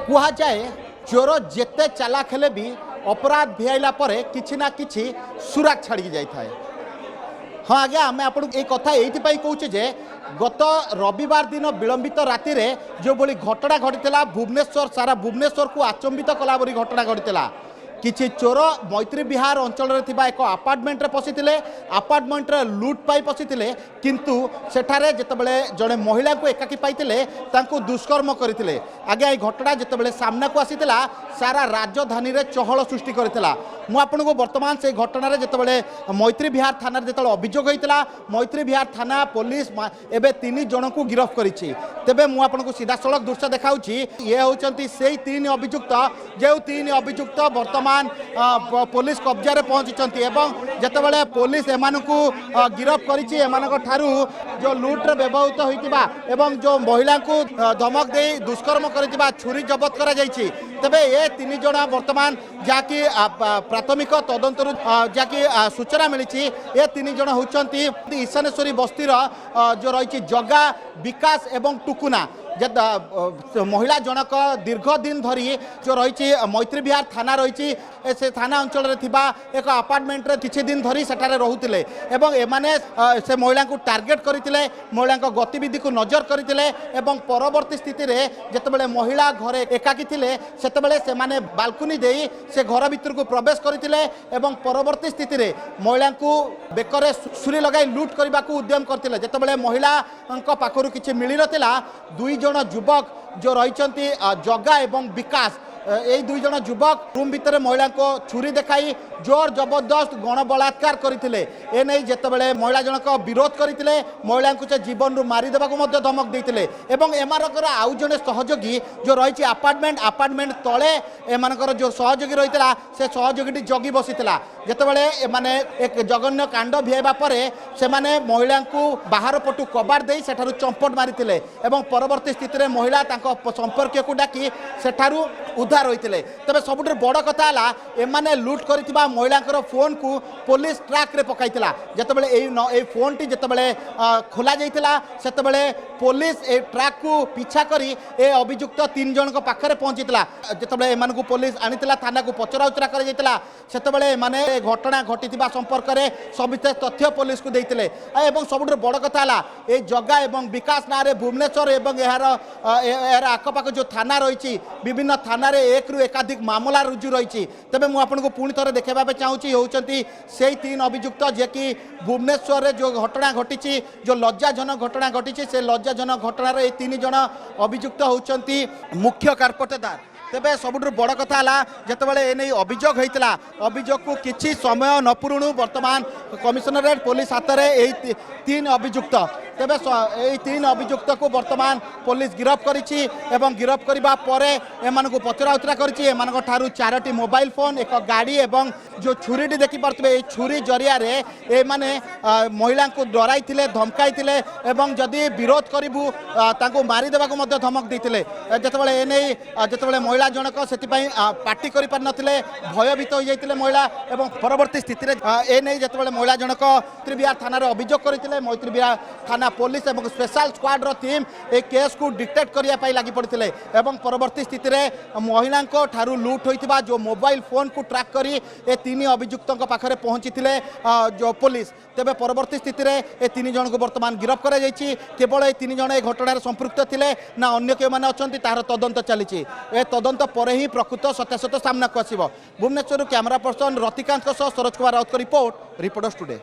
कुहा जाए चोर जेते चालाक हेले भी अपराध भिआइला परे किछि ना किछि सुराग छाड़ी जाए। हाँ आज्ञा आम आप कथा ये कहूचे जे गत रविवार दिन विलंबित राति रे जो बोली घटना घटी भुवनेश्वर सारा भुवनेश्वर को आचंबित कला बोली घटना घटी किछि चोर मैत्री विहार अंचल एक अपार्टमेंट रे पशिथिले अपार्टमेंट रे लूट पाई पशिथिले किंतु सेठारे जेतेबेले जड़े महिला को एकाकी पाइथिले तांको दुष्कर्म करथिले। आगे ए घटना जेतेबेले सामना को आसीथिला सारा राजधानी रे चहल सृष्टि करथिला। मु आपनको वर्तमान से घटना रे जेतेबेले मैत्री विहार थाना रे जेतेबेले अभियोग होइतिला मैत्री विहार थाना पुलिस एबे 3 जन को गिरफ्त करिछि। तेबे मु आपनको सीधा सड़क दृश्य देखाउछि। ये होचंती सेही 3 अभियुक्त जे 3 अभियुक्त वर्तमान पुलिस कब्जा पहुंची एवं जितेबाला पुलिस एमानकु गिरफ्त करिछि एमानक ठारू जो लुट्रे व्यवहृत होइतिबा एवं जो महिला को धमक दे दुष्कर्म करितिबा छुरी जबत करा जाइछि। तबे ये 3 जन वर्तमान जाकि प्राथमिक तदंत जाकि सूचना मिली ये 3 जन होचंती ईशानेश्वरी बस्तीर जो रही जगा विकास एवं टुकुना महिला जनक दीर्घ दिन धरी जो रही मैत्री विहार थाना रही से थाना अंचल एक अपार्टमेंट रे किछि दिन धरी सेठारे रहुतिले एवं एमाने से महिला को टार्गेट करथिले महिला गतिविधि को नजर करथिले एवं परवर्ती स्थिति रे जेतेबेले महिला घरे एकाकी थिले सेतेबेले से माने बालकनी देई से घर भीतर को प्रवेश करथिले एवं परवर्ती स्थिति रे महिला को बेकरे सुरी लगाई लूट करबा को उद्यम करथिले। जेतेबेले महिला पाखरु किछि मिली नथिला 2 जन युवक जो रही जगा एवं विकास यही 2 जन युवक रूम भितर महिला को छुरी देखाई जोर जबरदस्त गण बलात्कार करते एने जितेबाला महिला जनक विरोध करते महिला को जीवन रू मारिदेवा धमक देते एवं एमानकर आउ जड़े सहयोगी जो रही अपार्टमेंट तले एमानकर जो सहयोगी रही से सहयोगी जगी बसीला जितेबाला एमाने एक जघन्य कांड भिआइबा परे से माने महिला को बाहर पटु कबाड़ दे सेठारु चंपट मारिथिले एवं परवर्ती स्थिति में महिला संपर्क को डाकी सेठारु उद्धार होइतिले। तबे सबुठ बड़ कथा है एमाने लूट करिथिबा महिलांकर फोन को पुलिस ट्रैक रे पकाइतिला जेतेबेले ए फोन टी जेतेबेले खोला जाइतिला सेतेबेले पुलिस ए ट्रैक को पीछा करी ए अभियुक्त 3 जन को पाखरे पहुंचीतिला जेतेबेले एमान को पुलिस आनितिला थाना को पचराउचरा कर जाइतिला सेतेबेले माने घटना घटिथिबा संपर्क रे सविशेष तथ्य पुलिस को देइतिले एवं सबुठ बड़ कथा है ए जगह एवं विकास ना रे भुवनेश्वर एवं यार आखपाख जो थाना रही विभिन्न थाना रे एक रु एकाधिक मामला रुजु रही। तेबे मु आपनको पुणी थरे देखाइबा चाहूँगी होउचंती सेही 3 अभियुक्त जे कि भुवनेश्वर रे जो घटना घटी जो लज्जाजनक घटना घटी से लज्जाजनक घटना रे 3 जन अभियुक्त होउचंती मुख्य कार्पटेदार। तेबे सबुठ बड़ कथा है जितेबाला एने अभियोग होता अभियोग को किसी समय न पुरुणु वर्तमान कमिशनरेट पुलिस हाथ में 3 अभियुक्त तेबे 3 अभियुक्त को वर्तमान पुलिस गिरफ्त करिछि एवं गिरफ्त करबा परे एमान को पचराउतरा करिछि एमान ठारू 4टी मोबाइल फोन एक गाड़ी एवं जो छुरी देखि पारथबे ए छुरी जरिया रे ए माने महिला को डराइथिले धमकाइथिले एवं जदि विरोध करिबु तांको मारि देबा को मध्य धमक दैथिले जेतेबाला एने जेतेबाला महिला जनक से पार्टी करि पार नथिले भयभीत हो जाइथिले महिला एवं परवर्ती स्थिति रे एने जेतेबाला महिला जनक मैत्री विहार थाना रे अभियोग करिथिले मैत्री विहार थाना पुलिस एवं स्पेशल स्क्वाड रो टीम ए केस को डिटेक्ट करिया पाई लागि पड़िथिले एवं परवर्ती स्थिति रे महिला को ठारू लूट होइतिबा जो मोबाइल फोन को ट्रैक करी ए 3 अभियुक्तों पाखरे पहुंचीथिले जो पुलिस। तेबे परवर्ती स्थिति रे ए 3 जन को वर्तमान गिरफ्त करा जाइछि। केवल ए 3 जन ए घटना संपृक्त थिले ना अन्य के माने अछंती तार तदंत चलीछि ए तदंत परे ही प्रकृत सत्यासत्य सामना को आसीबो। भुवनेश्वर कैमरा पर्सन रतिकांत सरोज कुमार राउत को रिपोर्ट रिपोर्टर्स टुडे।